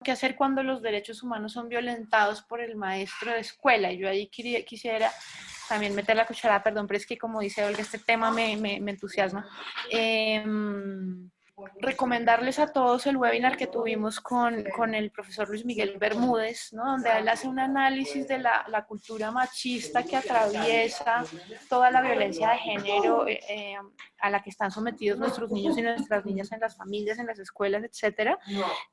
qué hacer cuando los derechos humanos son violentados por el maestro de escuela. Y yo ahí quisiera también meter la cucharada, perdón, pero es que como dice Olga, este tema me entusiasma. Recomendarles a todos el webinar que tuvimos con el profesor Luis Miguel Bermúdez, ¿no? Donde él hace un análisis de la cultura machista que atraviesa toda la violencia de género a la que están sometidos nuestros niños y nuestras niñas en las familias, en las escuelas, etcétera,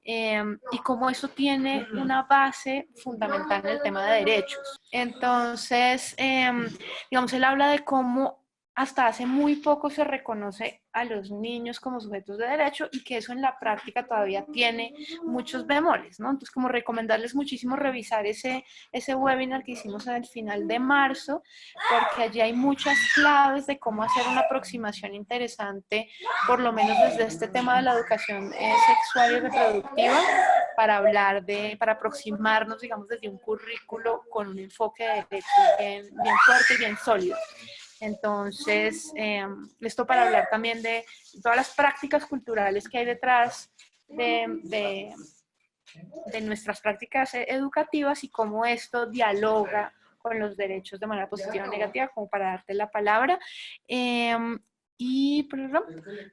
y cómo eso tiene una base fundamental en el tema de derechos. Entonces, digamos, él habla de cómo hasta hace muy poco se reconoce a los niños como sujetos de derecho y que eso en la práctica todavía tiene muchos bemoles, ¿no? Entonces, como recomendarles muchísimo revisar ese webinar que hicimos al final de marzo, porque allí hay muchas claves de cómo hacer una aproximación interesante, por lo menos desde este tema de la educación sexual y reproductiva, para aproximarnos, digamos, desde un currículo con un enfoque de derecho bien fuerte y bien sólido. Entonces, esto para hablar también de todas las prácticas culturales que hay detrás de nuestras prácticas educativas y cómo esto dialoga con los derechos de manera positiva o negativa, como para darte la palabra. Y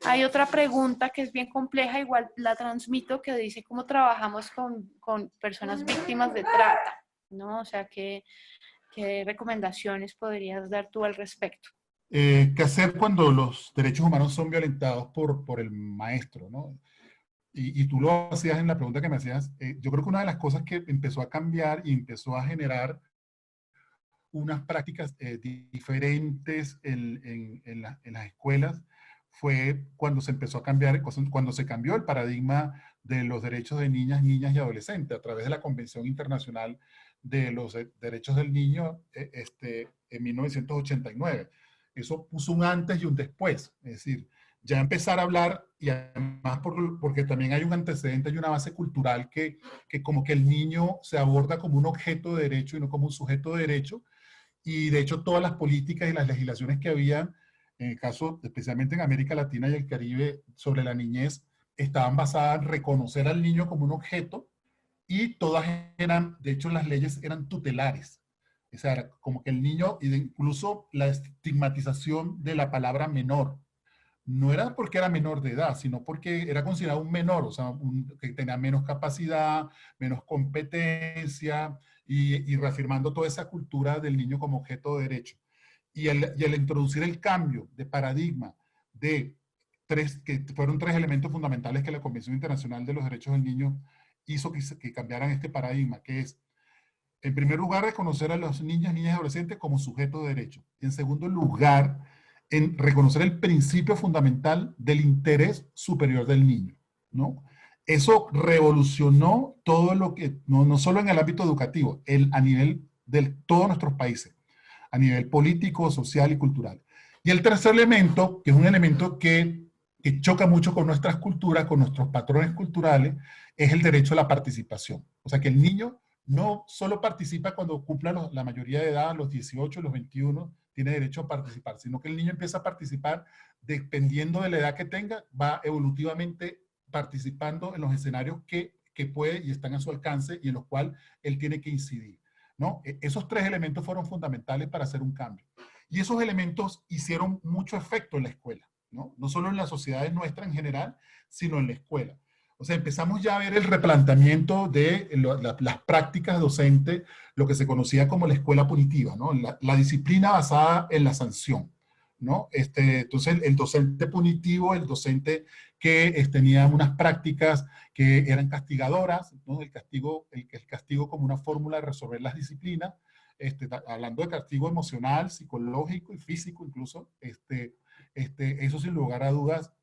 hay otra pregunta que es bien compleja, igual la transmito, que dice cómo trabajamos con personas víctimas de trata, ¿no? O sea, ¿qué recomendaciones podrías dar tú al respecto? ¿Qué hacer cuando los derechos humanos son violentados por el maestro, ¿no? Y tú lo hacías en la pregunta que me hacías. Yo creo que una de las cosas que empezó a cambiar y empezó a generar unas prácticas diferentes en las escuelas fue cuando se empezó a cambiar, cuando se cambió el paradigma de los derechos de niñas, niñas y adolescentes a través de la Convención Internacional de los Derechos del Niño en 1989. Eso puso un antes y un después, es decir, ya empezar a hablar, y además porque también hay un antecedente y una base cultural que como que el niño se aborda como un objeto de derecho y no como un sujeto de derecho, y de hecho todas las políticas y las legislaciones que habían, en el caso especialmente en América Latina y el Caribe, sobre la niñez, estaban basadas en reconocer al niño como un objeto, y todas eran, de hecho las leyes eran tutelares. O sea, era como que el niño, incluso la estigmatización de la palabra menor, no era porque era menor de edad, sino porque era considerado un menor, o sea, que tenía menos capacidad, menos competencia, y reafirmando toda esa cultura del niño como objeto de derecho. Y el introducir el cambio de paradigma de que fueron tres elementos fundamentales que la Convención Internacional de los Derechos del Niño hizo que cambiaran este paradigma, que es, en primer lugar, reconocer a los niños, niñas y adolescentes como sujetos de derecho. En segundo lugar, en reconocer el principio fundamental del interés superior del niño, ¿no? Eso revolucionó todo lo que, no solo en el ámbito educativo, a nivel de todos nuestros países, a nivel político, social y cultural. Y el tercer elemento, que es un elemento que choca mucho con nuestras culturas, con nuestros patrones culturales, es el derecho a la participación. O sea, que el niño no solo participa cuando cumpla la mayoría de edad, los 18, los 21, tiene derecho a participar, sino que el niño empieza a participar dependiendo de la edad que tenga, va evolutivamente participando en los escenarios que puede y están a su alcance y en los cuales él tiene que incidir, ¿no? Esos tres elementos fueron fundamentales para hacer un cambio. Y esos elementos hicieron mucho efecto en la escuela, ¿no? No solo en las sociedades nuestras en general, sino en la escuela. O sea, empezamos ya a ver el replanteamiento de las prácticas docentes, lo que se conocía como la escuela punitiva, ¿no? La disciplina basada en la sanción, ¿no? Entonces, el docente punitivo, el docente que tenía unas prácticas que eran castigadoras, ¿no? El castigo como una fórmula de resolver las disciplinas, hablando de castigo emocional, psicológico y físico incluso, eso sin lugar a dudas,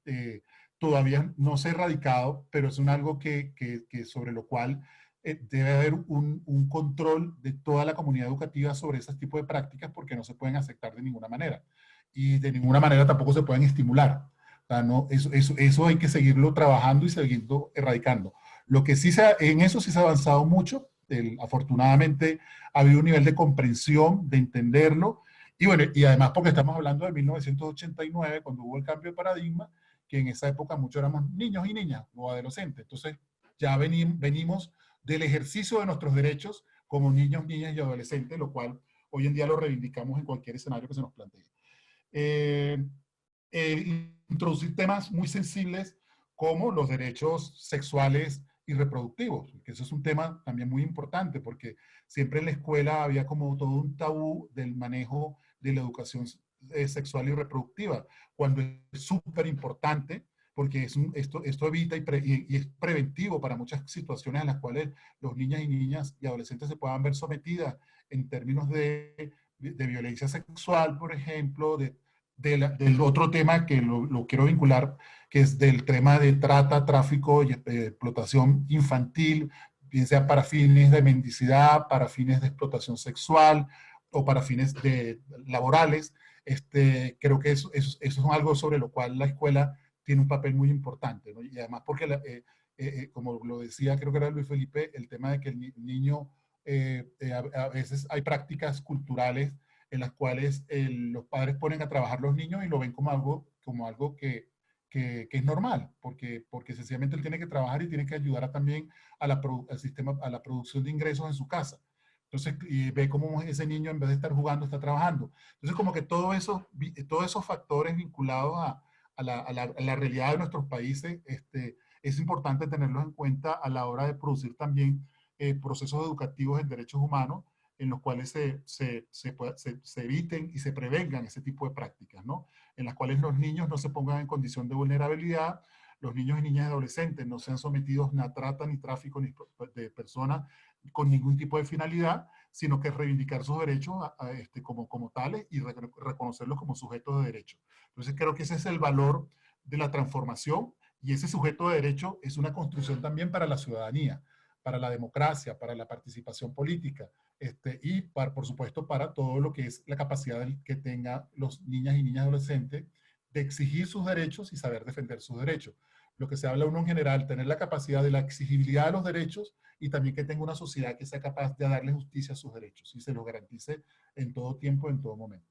todavía no se ha erradicado, pero es algo que sobre lo cual debe haber un control de toda la comunidad educativa sobre ese tipo de prácticas, porque no se pueden aceptar de ninguna manera. Y de ninguna manera tampoco se pueden estimular. O sea, no, eso hay que seguirlo trabajando y seguirlo erradicando. Lo que sí en eso sí se ha avanzado mucho. Afortunadamente ha habido un nivel de comprensión, de entenderlo. Y bueno, y además porque estamos hablando de 1989, cuando hubo el cambio de paradigma, que en esa época muchos éramos niños y niñas o adolescentes. Entonces, ya venimos del ejercicio de nuestros derechos como niños, niñas y adolescentes, lo cual hoy en día lo reivindicamos en cualquier escenario que se nos plantee. Eh, Introducir temas muy sensibles como los derechos sexuales y reproductivos, que eso es un tema también muy importante, porque siempre en la escuela había como todo un tabú del manejo de la educación sexual y reproductiva, cuando es súper importante, porque esto evita y es preventivo para muchas situaciones en las cuales los niñas y adolescentes se puedan ver sometidas en términos de violencia sexual, por ejemplo, del otro tema que lo quiero vincular, que es del tema de trata, tráfico y explotación infantil, bien sea para fines de mendicidad, para fines de explotación sexual o para fines laborales. Creo que eso es algo sobre lo cual la escuela tiene un papel muy importante, ¿no? Y además porque, como lo decía, creo que era Luis Felipe, el tema de que el niño, a veces hay prácticas culturales en las cuales los padres ponen a trabajar los niños y lo ven como algo que es normal, porque sencillamente él tiene que trabajar y tiene que ayudar también al sistema, a la producción de ingresos en su casa. Entonces, y ve cómo ese niño en vez de estar jugando está trabajando. Entonces, como que todos esos factores vinculados a la realidad de nuestros países, es importante tenerlos en cuenta a la hora de producir también procesos educativos en derechos humanos en los cuales se eviten y se prevengan ese tipo de prácticas, ¿no? En las cuales los niños no se pongan en condición de vulnerabilidad, los niños y niñas y adolescentes no sean sometidos ni a trata, ni tráfico ni de personas con ningún tipo de finalidad, sino que reivindicar sus derechos como tales y reconocerlos como sujetos de derecho. Entonces creo que ese es el valor de la transformación, y ese sujeto de derecho es una construcción también para la ciudadanía, para la democracia, para la participación política, y por supuesto para todo lo que es la capacidad que tengan los niñas y niñas adolescentes de exigir sus derechos y saber defender sus derechos. Lo que se habla uno en general, tener la capacidad de la exigibilidad de los derechos y también que tenga una sociedad que sea capaz de darle justicia a sus derechos y se los garantice en todo tiempo, en todo momento.